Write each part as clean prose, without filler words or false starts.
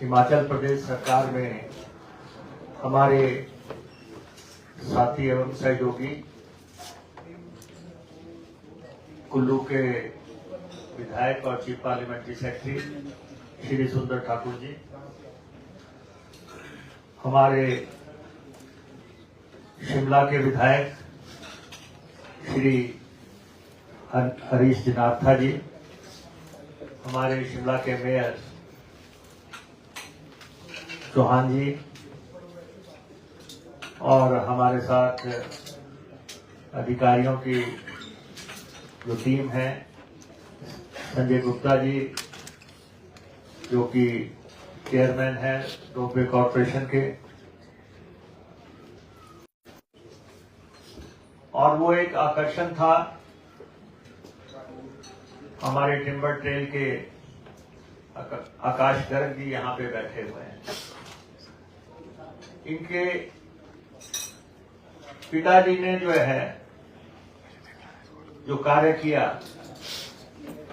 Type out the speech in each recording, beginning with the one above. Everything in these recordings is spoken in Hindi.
हिमाचल प्रदेश सरकार में हमारे साथी एवं सहयोगी कुल्लू के विधायक और चीफ पार्लियामेंट्री सेक्रेटरी श्री सुंदर ठाकुर जी, हमारे शिमला के विधायक श्री हरीश जनार्था जी, हमारे शिमला के मेयर चौहान जी और हमारे साथ अधिकारियों की जो टीम है, संजय गुप्ता जी जो कि चेयरमैन है रोपवे कॉरपोरेशन के, और वो एक आकर्षण था हमारे टिम्बर ट्रेल के आकाश गर्ग जी यहाँ पे बैठे हुए हैं। इनके पिताजी ने जो कार्य किया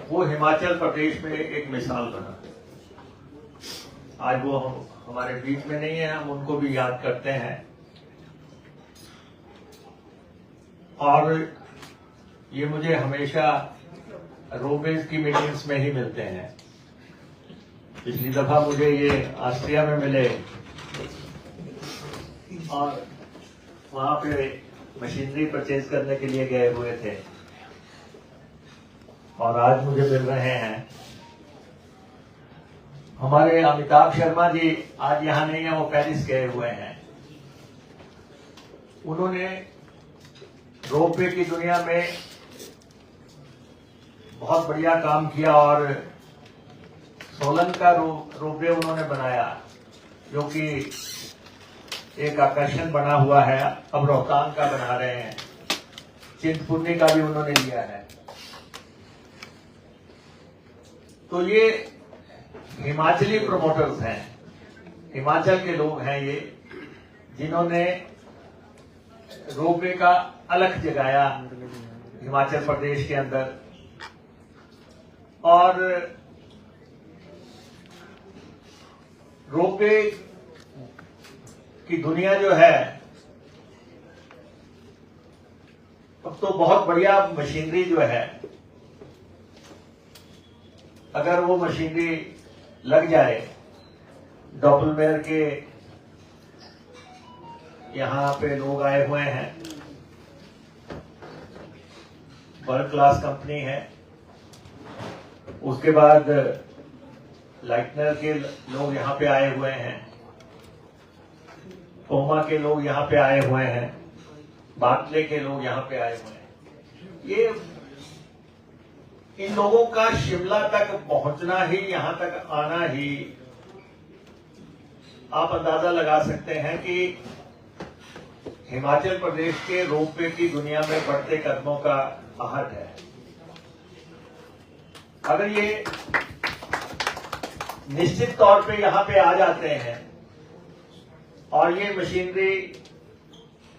वो हिमाचल प्रदेश में एक मिसाल बना। आज वो हमारे बीच में नहीं है, हम उनको भी याद करते हैं। और ये मुझे हमेशा रोपवेज की मीटिंग्स में ही मिलते हैं। पिछली दफा मुझे ये ऑस्ट्रिया में मिले और वहां पे मशीनरी परचेज करने के लिए गए हुए थे, और आज मुझे मिल रहे हैं। हमारे अमिताभ शर्मा जी आज यहां नहीं है, वो पेरिस गए हुए हैं। उन्होंने रोपवे की दुनिया में बहुत बढ़िया काम किया और सोलन का रोपवे उन्होंने बनाया जो कि एक आकर्षण बना हुआ है। अब रोहतांग का बना रहे हैं, चिंतपूर्णी का भी उन्होंने लिया है। तो ये हिमाचली प्रोमोटर्स हैं, हिमाचल के लोग हैं ये, जिन्होंने रोपवे का अलख जगाया हिमाचल प्रदेश के अंदर। और रोपवे की दुनिया जो है अब तो बहुत बढ़िया मशीनरी जो है, अगर वो मशीनरी लग जाए, डॉपलमेयर के यहां पे लोग आए हुए हैं, वर्ल्ड क्लास कंपनी है। उसके बाद लाइटनर के लोग यहां पे आए हुए हैं, पोमा के लोग यहां पे आए हुए हैं, बाटले के लोग यहां पे आए हुए हैं। ये इन लोगों का शिमला तक पहुंचना ही, यहां तक आना ही, आप अंदाजा लगा सकते हैं कि हिमाचल प्रदेश के रोपवे की दुनिया में बढ़ते कदमों का आहट है। अगर ये निश्चित तौर पे यहां पे आ जाते हैं और ये मशीनरी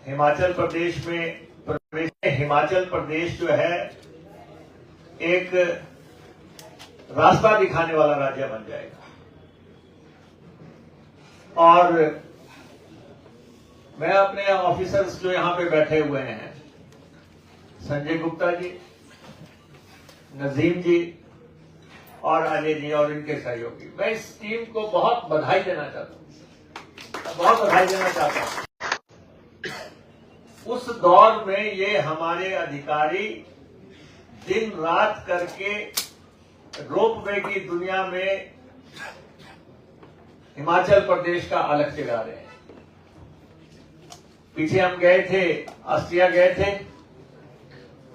हिमाचल प्रदेश में प्रवेश, हिमाचल प्रदेश जो है एक रास्ता दिखाने वाला राज्य बन जाएगा। और मैं अपने ऑफिसर्स जो यहां पे बैठे हुए हैं, संजय गुप्ता जी, नजीम जी और अजय जी और इनके सहयोगी, मैं इस टीम को बहुत बधाई देना चाहता हूं, बहुत बधाई देना चाहता हूं। उस दौर में ये हमारे अधिकारी दिन रात करके रोपवे की दुनिया में हिमाचल प्रदेश का अलख जगा रहे हैं। पीछे हम गए थे, ऑस्ट्रिया गए थे,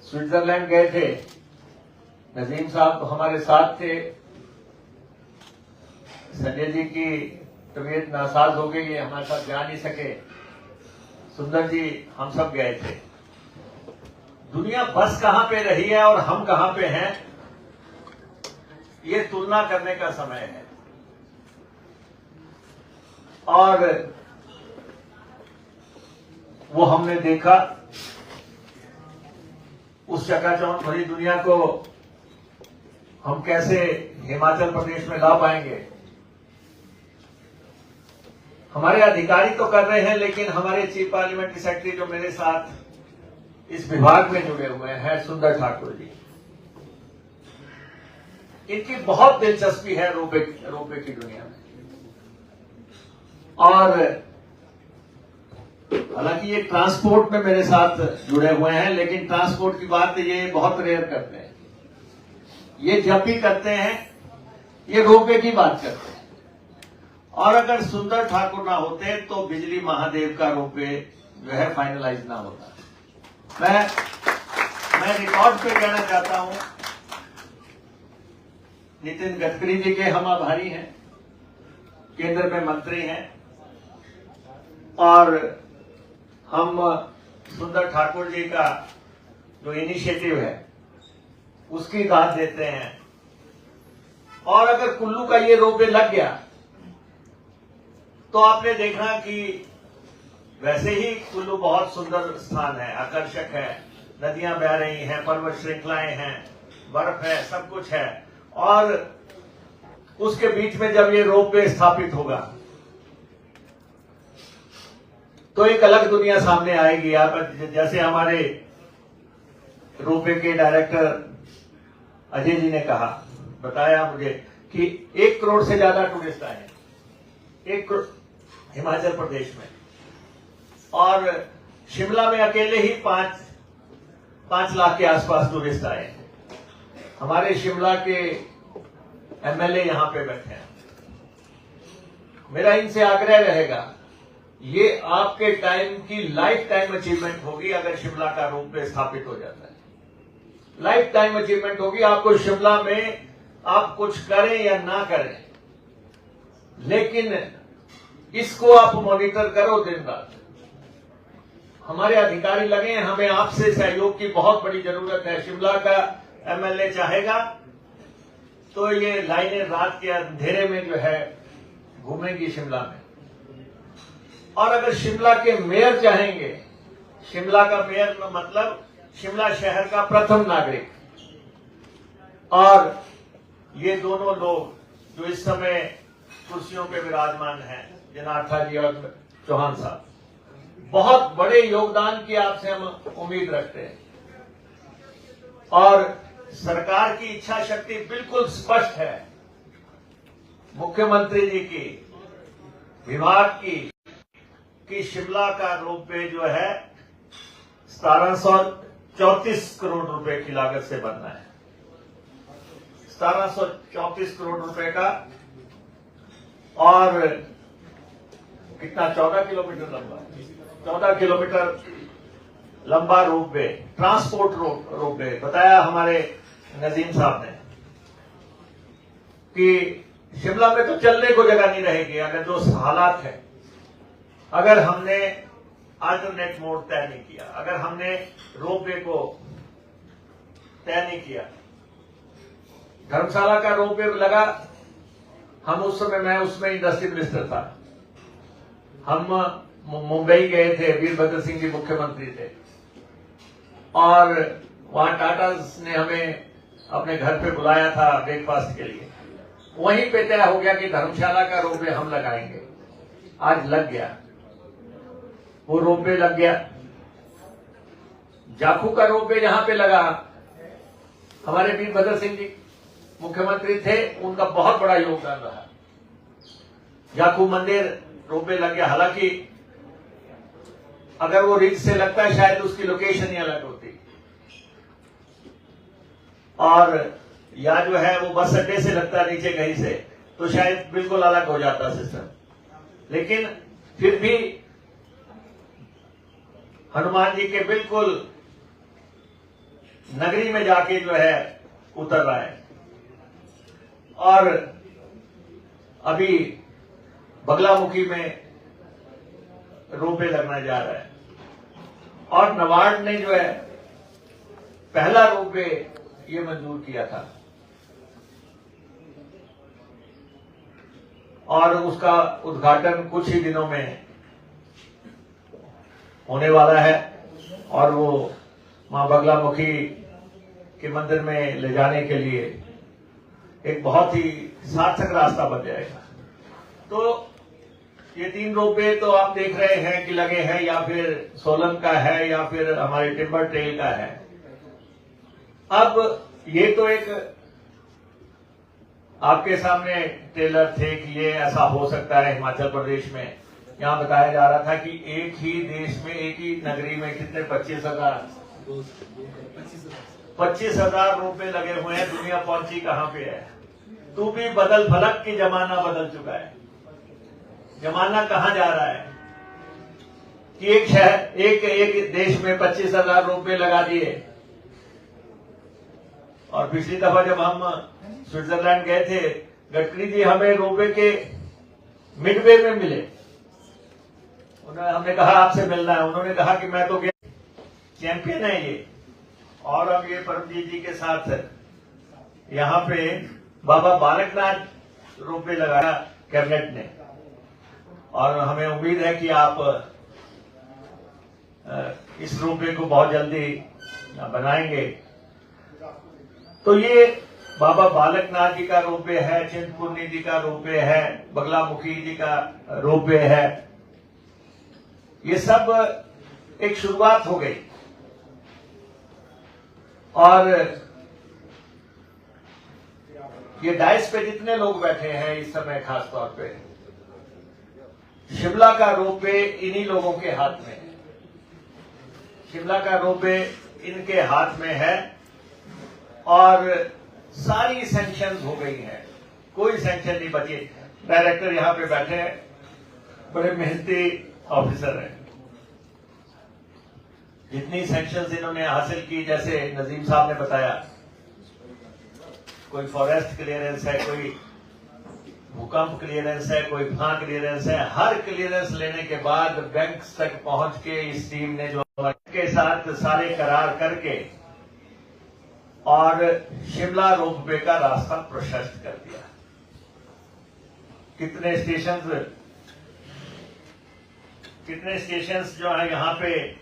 स्विट्जरलैंड गए थे, नजीम साहब तो हमारे साथ थे। संजय जी की तबीयत नासाज हो गई है, हमारे साथ जा नहीं सके। सुंदर जी, हम सब गए थे। दुनिया बस कहां पे रही है और हम कहां पे हैं, ये तुलना करने का समय है। और वो हमने देखा, उस चकाचौंध भरी दुनिया को हम कैसे हिमाचल प्रदेश में ला पाएंगे। हमारे अधिकारी तो कर रहे हैं, लेकिन हमारे चीफ पार्लियामेंट्री सेक्रेटरी जो मेरे साथ इस विभाग में जुड़े हुए हैं, सुंदर ठाकुर जी, इनकी बहुत दिलचस्पी है रोपवे की दुनिया में। और हालांकि ये ट्रांसपोर्ट में मेरे साथ जुड़े हुए हैं, लेकिन ट्रांसपोर्ट की बात ये बहुत रेयर करते हैं। ये जब भी करते हैं ये रोपवे की बात करते हैं। और अगर सुंदर ठाकुर ना होते तो बिजली महादेव का रोपवे जो है फाइनलाइज ना होता। मैं रिकॉर्ड पे कहना चाहता हूं, नितिन गडकरी जी के हम आभारी हैं, केंद्र में मंत्री हैं, और हम सुंदर ठाकुर जी का जो इनिशिएटिव है उसकी दाद देते हैं। और अगर कुल्लू का ये रोपवे लग गया तो आपने देखा कि वैसे ही कुल्लू बहुत सुंदर स्थान है, आकर्षक है, नदियां बह रही हैं, पर्वत श्रृंखलाएं हैं, बर्फ है, सब कुछ है। और उसके बीच में जब ये रोपवे स्थापित होगा तो एक अलग दुनिया सामने आएगी। आप जैसे हमारे रोपवे के डायरेक्टर अजय जी ने कहा, बताया मुझे कि 1 करोड़ से ज्यादा टूरिस्ट आए हैं, 1 करोड़ हिमाचल प्रदेश में, और शिमला में अकेले ही 5 लाख के आसपास टूरिस्ट आए हैं। हमारे शिमला के एमएलए यहां पे बैठे हैं। मेरा इनसे आग्रह रहेगा, ये आपके टाइम की लाइफ टाइम अचीवमेंट होगी अगर शिमला का रोपवे स्थापित हो जाता है। लाइफ टाइम अचीवमेंट होगी। आपको शिमला में आप कुछ करें या ना करें, लेकिन इसको आप मॉनिटर करो दिन रात। हमारे अधिकारी लगे हैं, हमें आपसे सहयोग की बहुत बड़ी जरूरत है। शिमला का एमएलए चाहेगा तो ये लाइनें रात के अंधेरे में जो है घूमेंगी शिमला में। और अगर शिमला के मेयर चाहेंगे, शिमला का मेयर मतलब शिमला शहर का प्रथम नागरिक, और ये दोनों लोग जो इस समय कुर्सियों पे विराजमान हैं, जनार्था जी और चौहान साहब, बहुत बड़े योगदान की आपसे हम उम्मीद रखते हैं। और सरकार की इच्छा शक्ति बिल्कुल स्पष्ट है, मुख्यमंत्री जी की, विभाग की, कि शिमला का रोपवे जो है 1734 करोड़ रुपए की लागत से बनना है। 1734 करोड़ रुपए का, और कितना, 14 किलोमीटर लंबा, 14 किलोमीटर लंबा रोपवे, ट्रांसपोर्ट रोपवे। बताया हमारे नजीम साहब ने कि शिमला में तो चलने को जगह नहीं रहेगी अगर जो हालात है, अगर हमने अल्टरनेट मोड तय नहीं किया, अगर हमने रोपवे को तय नहीं किया। धर्मशाला का रोपवे लगा, हम उस समय, मैं उसमें इंडस्ट्री मिनिस्टर था, हम मुंबई गए थे, वीरभद्र सिंह जी मुख्यमंत्री थे, और वहां टाटा ने हमें अपने घर पे बुलाया था ब्रेकफास्ट के लिए। वहीं पे तय हो गया कि धर्मशाला का रोपवे हम लगाएंगे। आज लग गया, वो रोपवे लग गया। जाखू का रोपवे जहां पे लगा, हमारे वीरभद्र सिंह जी मुख्यमंत्री थे, उनका बहुत बड़ा योगदान रहा। जाखू मंदिर रोपवे लग गया। हालांकि अगर वो रिज से लगता है शायद उसकी लोकेशन ही अलग होती, और या जो है वो बस अड्डे से लगता है नीचे कहीं से, तो शायद बिल्कुल अलग हो जाता सिस्टम। लेकिन फिर भी हनुमान जी के बिल्कुल नगरी में जाके जो है उतर रहा है। और अभी बगलामुखी में रोपवे लगना जा रहा है, और नबार्ड ने जो है पहला रोपवे ये मंजूर किया था, और उसका उद्घाटन कुछ ही दिनों में होने वाला है, और वो मां बगलामुखी के मंदिर में ले जाने के लिए एक बहुत ही सार्थक रास्ता बन जाएगा। तो ये 3 रोपवे तो आप देख रहे हैं कि लगे हैं, या फिर सोलन का है या फिर हमारे टिम्बर ट्रेल का है। अब ये तो एक आपके सामने ट्रेलर थे कि ये ऐसा हो सकता है हिमाचल प्रदेश में। यहाँ बताया जा रहा था कि एक ही देश में, एक ही नगरी में कितने 25,000 रोपवे लगे हुए हैं। दुनिया पहुंची कहां पे है? तू भी बदल फलक की, जमाना बदल चुका है। जमाना कहां जा रहा है कि एक शहर, एक देश में 25,000 रोपवे लगा दिए। और पिछली दफा जब हम स्विट्जरलैंड गए थे, गडकरी जी हमें रोपवे के मिडवे में मिले। हमने कहा आपसे मिलना है। उन्होंने कहा कि मैं तो चैंपियन है ये। और अब ये परमजीत जी के साथ यहाँ पे बाबा बालकनाथ रोपवे लगाया कैबिनेट ने, और हमें उम्मीद है कि आप इस रोपवे को बहुत जल्दी बनाएंगे। तो ये बाबा बालकनाथ जी का रोपवे है, चिंतपूर्णी जी का रोपवे है, बगलामुखी जी का रोपवे है। ये सब एक शुरुआत हो गई। और ये डाइस पे जितने लोग बैठे हैं इस समय, खास तौर पे शिमला का रोपवे इन्हीं लोगों के हाथ में है। शिमला का रोपवे इनके हाथ में है और सारी सैंक्शन हो गई है, कोई सैंक्शन नहीं बची। डायरेक्टर यहां पे बैठे हैं, बड़े मेहनती ऑफिसर हैं। जितनी सैंक्शंस इन्होंने हासिल की, जैसे नजीम साहब ने बताया, कोई फॉरेस्ट क्लियरेंस है, कोई भूकंप क्लियरेंस है, कोई फां क्लियरेंस है। हर क्लियरेंस लेने के बाद बैंक तक पहुंच के इस टीम ने जो के साथ सारे करार करके और शिमला रोपवे का रास्ता प्रशस्त कर दिया। कितने स्टेशंस जो है यहां पे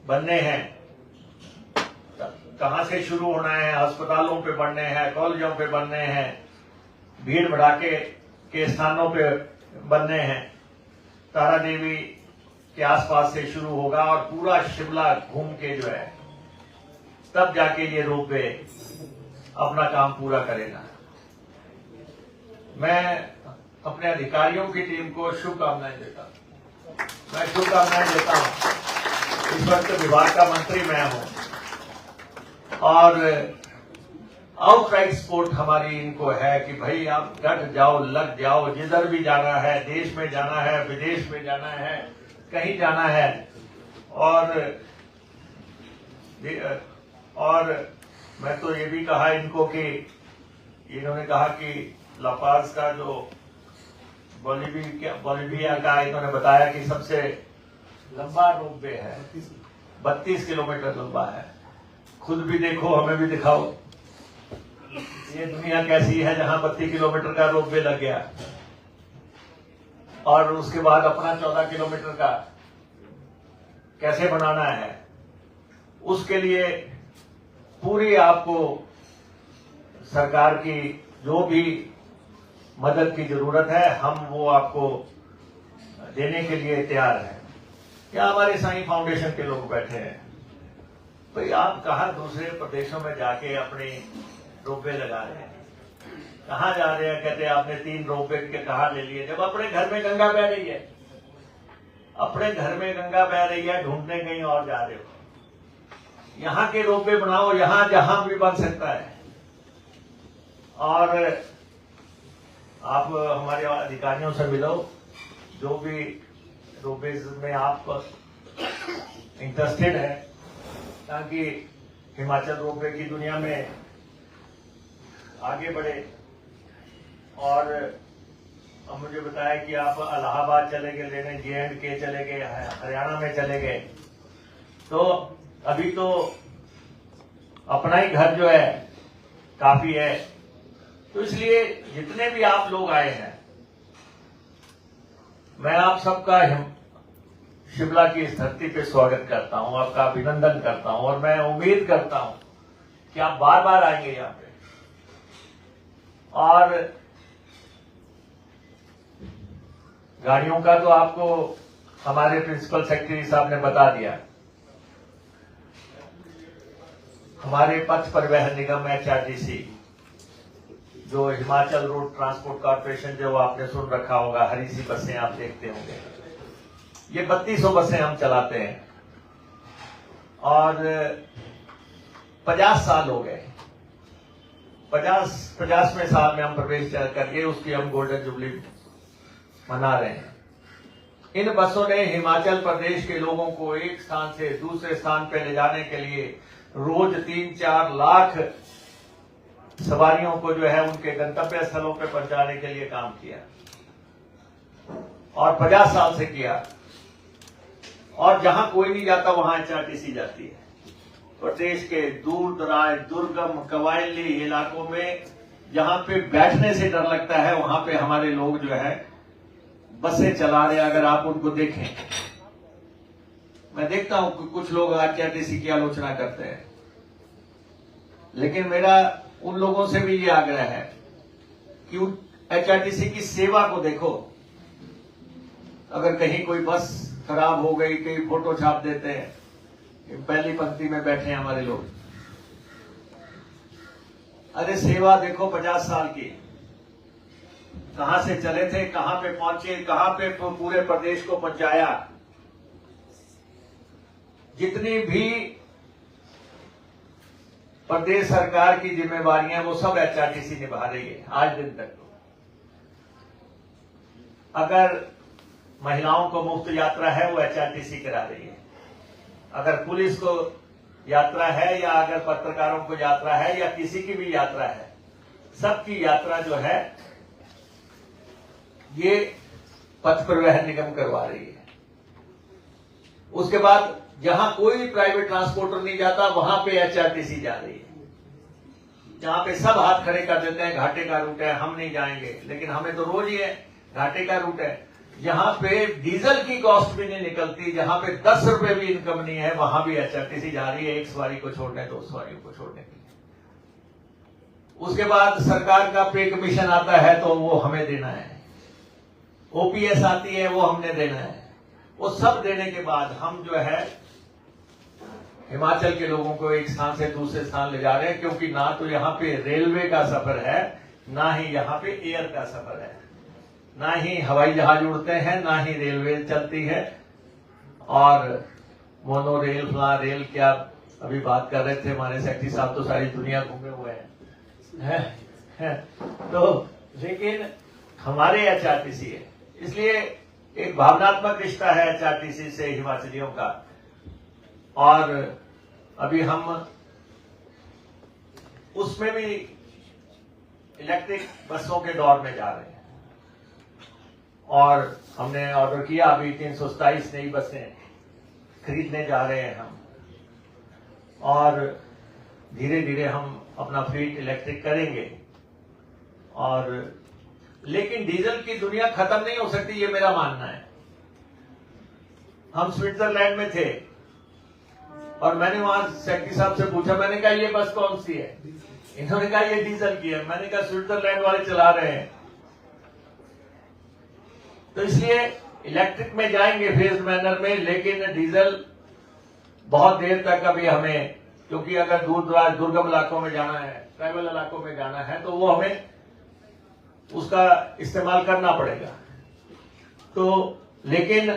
बनने हैं, कहां से शुरू होना है? अस्पतालों पे बनने हैं, कॉलेजों पे बनने हैं, भीड़ भड़ाके के स्थानों पे बनने हैं। तारा देवी के आसपास से शुरू होगा और पूरा शिमला घूम के जो है, तब जाके ये रोपवे अपना काम पूरा करेगा। मैं अपने अधिकारियों की टीम को शुभकामनाएं देता हूं। मैं शुभकामनाएं देता हूं। इस वक्त विभाग का मंत्री मैं हूं और आउटराइट सपोर्ट हमारी इनको है कि भाई आप डट जाओ, लग जाओ, जिधर भी जाना है, देश में जाना है, विदेश में जाना है, कहीं जाना है। और मैं तो ये भी कहा इनको कि इन्होंने कहा कि लापाज का जो बोलिविया का इन्होंने बताया कि सबसे लंबा रोपवे है, 32 किलोमीटर लंबा है। खुद भी देखो, हमें भी दिखाओ ये दुनिया कैसी है जहां 32 किलोमीटर का रोपवे लग गया। और उसके बाद अपना 14 किलोमीटर का कैसे बनाना है, उसके लिए पूरी आपको सरकार की जो भी मदद की जरूरत है, हम वो आपको देने के लिए तैयार हैं। क्या हमारे साईं फाउंडेशन के लोग बैठे हैं? भाई आप कहा दूसरे प्रदेशों में जाके अपने रोपवे लगा रहे हैं, कहाँ जा रहे हैं? कहते हैं आपने 3 रोपवे के कहा ले लिए, जब अपने घर में गंगा बह रही है। अपने घर में गंगा बह रही है, ढूंढने कहीं और जा रहे हो। यहां के रोपवे बनाओ, यहां जहां भी बन सकता है। और आप हमारे अधिकारियों से मिलो, जो भी रोपवेज में आप इंटरेस्टेड है, ताकि हिमाचल रोपवे की दुनिया में आगे बढ़े। और मुझे बताया कि आप इलाहाबाद चले गए लेने, J&K चले गए, हरियाणा में चले गए। तो अभी तो अपना ही घर जो है काफी है। तो इसलिए जितने भी आप लोग आए हैं, मैं आप सबका शिमला की इस धरती पे स्वागत करता हूं, आपका अभिनंदन करता हूं। और मैं उम्मीद करता हूं कि आप बार बार आएंगे यहां पे। और गाड़ियों का तो आपको हमारे प्रिंसिपल सेक्रेटरी साहब ने बता दिया। हमारे पथ परिवहन निगम HRTC, जो हिमाचल रोड ट्रांसपोर्ट कॉर्पोरेशन, जो आपने सुन रखा होगा, हरी सी बसें आप देखते होंगे, ये 3200 बसें हम चलाते हैं और 50 साल हो गए। 50वें साल में हम प्रवेश करके उसकी हम गोल्डन जुबली मना रहे हैं। इन बसों ने हिमाचल प्रदेश के लोगों को एक स्थान से दूसरे स्थान पर ले जाने के लिए रोज 3-4 लाख सवारियों को जो है उनके गंतव्य स्थलों पर पहुंचाने के लिए काम किया और 50 साल से किया। और जहां कोई नहीं जाता वहां HRTC जाती है। प्रदेश के दूर दराज, दुर्गम, कबायली इलाकों में जहां पे बैठने से डर लगता है, वहां पे हमारे लोग जो है बसें चला रहे। अगर आप उनको देखें, मैं देखता हूं कि कुछ लोग HRTC की आलोचना करते हैं, लेकिन मेरा उन लोगों से भी ये आग्रह है कि HRTC की सेवा को देखो। अगर कहीं कोई बस खराब हो गई, कहीं फोटो छाप देते हैं, पहली पंक्ति में बैठे हैं हमारे लोग। अरे सेवा देखो 50 साल की, कहां से चले थे, कहां पे पहुंचे, कहां पे पूरे प्रदेश को पहुंचाया। जितनी भी प्रदेश सरकार की जिम्मेवारियां वो सब HRTC निभा रही है आज दिन तक। अगर महिलाओं को मुफ्त यात्रा है वो HRTC करा रही है। अगर पुलिस को यात्रा है या अगर पत्रकारों को यात्रा है या किसी की भी यात्रा है, सबकी यात्रा जो है ये पथ परिवहन निगम करवा रही है। उसके बाद जहां कोई प्राइवेट ट्रांसपोर्टर नहीं जाता वहां पे HRTC जा रही है। जहां पे सब हाथ खड़े कर देते हैं, घाटे का रूट है, हम नहीं जाएंगे, लेकिन हमें तो रोज ही है, घाटे का रूट है। जहां पे डीजल की कॉस्ट भी नहीं निकलती, जहां पे 10 रुपए भी इनकम नहीं है, वहां भी HRTC जा रही है, एक सवारी को छोड़ने, 2 सवारियों को छोड़ने के लिए। उसके बाद सरकार का पे कमीशन आता है तो वो हमें देना है, OPS आती है वो हमने देना है। वो सब देने के बाद हम जो है हिमाचल के लोगों को एक स्थान से दूसरे स्थान ले जा रहे हैं, क्योंकि ना तो यहाँ पे रेलवे का सफर है, ना ही यहाँ पे एयर का सफर है, ना ही हवाई जहाज उड़ते हैं, ना ही रेलवे चलती है। और मोनो रेल, फला रेल, क्या अभी बात कर रहे थे हमारे सेक्रेटरी साहब, तो सारी दुनिया घूमे हुए हैं। तो लेकिन हमारे HRTC है, इसलिए एक भावनात्मक रिश्ता है HRTC से हिमाचलियों का। और अभी हम उसमें भी इलेक्ट्रिक बसों के दौर में जा रहे हैं और हमने ऑर्डर किया, अभी 327 नई बसें खरीदने जा रहे हैं हम, और धीरे धीरे हम अपना फ्लीट इलेक्ट्रिक करेंगे। और लेकिन डीजल की दुनिया खत्म नहीं हो सकती, ये मेरा मानना है। हम स्विट्जरलैंड में थे और मैंने वहां सेक्रेटरी साहब से पूछा, मैंने कहा ये बस कौन सी है? इन्होंने कहा ये डीजल की है। मैंने कहा स्विट्जरलैंड वाले चला रहे हैं। तो इसलिए इलेक्ट्रिक में जाएंगे फेज मैनर में, लेकिन डीजल बहुत देर तक अभी हमें, क्योंकि अगर दूर दराज दुर्गम इलाकों में जाना है, ट्राइबल इलाकों में जाना है, तो वो हमें उसका इस्तेमाल करना पड़ेगा। तो लेकिन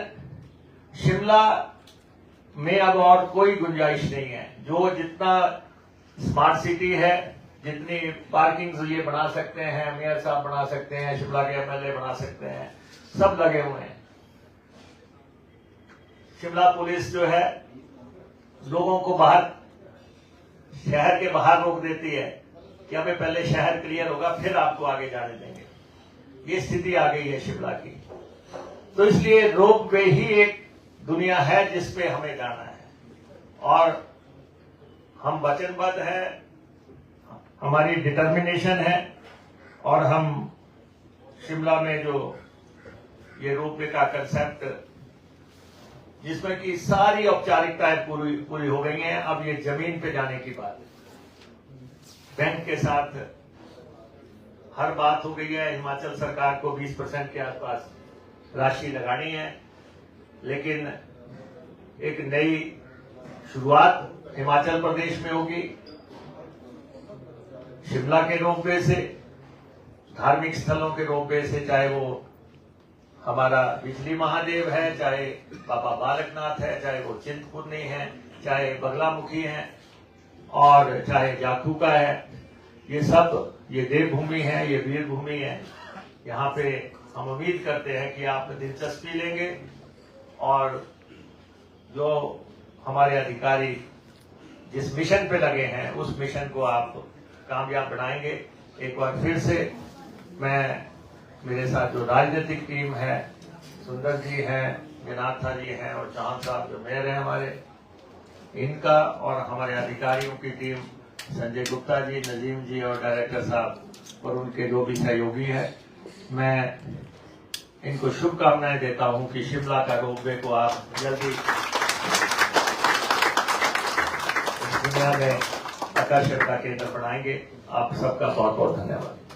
शिमला में अब और कोई गुंजाइश नहीं है। जो जितना स्मार्ट सिटी है, जितनी पार्किंग ये बना सकते हैं, मेयर साहब बना सकते हैं, शिमला के MLA बना सकते हैं, सब लगे हुए हैं। शिमला पुलिस जो है लोगों को बाहर, शहर के बाहर रोक देती है कि हमें पहले शहर क्लियर होगा फिर आपको आगे जाने देंगे। ये स्थिति आ गई है शिमला की। तो इसलिए रोप वे ही एक दुनिया है जिस पे हमें जाना है, और हम वचनबद्ध हैं, हमारी डिटर्मिनेशन है, और हम शिमला में जो ये रोप वे का कंसेप्ट, जिसमें कि सारी औपचारिकताएं पूरी हो गई हैं, अब ये जमीन पे जाने की बात है। बैंक के साथ हर बात हो गई है। हिमाचल सरकार को 20% के आसपास राशि लगानी है, लेकिन एक नई शुरुआत हिमाचल प्रदेश में होगी। शिमला के रोपवे से, धार्मिक स्थलों के रोपवे से, चाहे वो हमारा बिजली महादेव है, चाहे बाबा बालकनाथ है, चाहे वो चिंतपूर्णी है, चाहे बगलामुखी है और चाहे जाखू का है, ये सब ये देवभूमि है, ये वीर भूमि है। यहाँ पे हम उम्मीद करते हैं कि आप दिलचस्पी लेंगे और जो हमारे अधिकारी जिस मिशन पे लगे हैं उस मिशन को आप कामयाब बनाएंगे। एक बार फिर से मैं, मेरे साथ जो राजनीतिक टीम है, सुंदर जी हैं, जनाथा जी हैं और चांद साहब जो मेयर हैं हमारे, इनका और हमारे अधिकारियों की टीम, संजय गुप्ता जी, नजीम जी और डायरेक्टर साहब और उनके जो भी सहयोगी है, मैं इनको शुभकामनाएं देता हूं कि शिमला का रोपवे को आप जल्दी इस दुनिया में आकर्षण का केंद्र बनाएंगे। आप सबका बहुत बहुत धन्यवाद।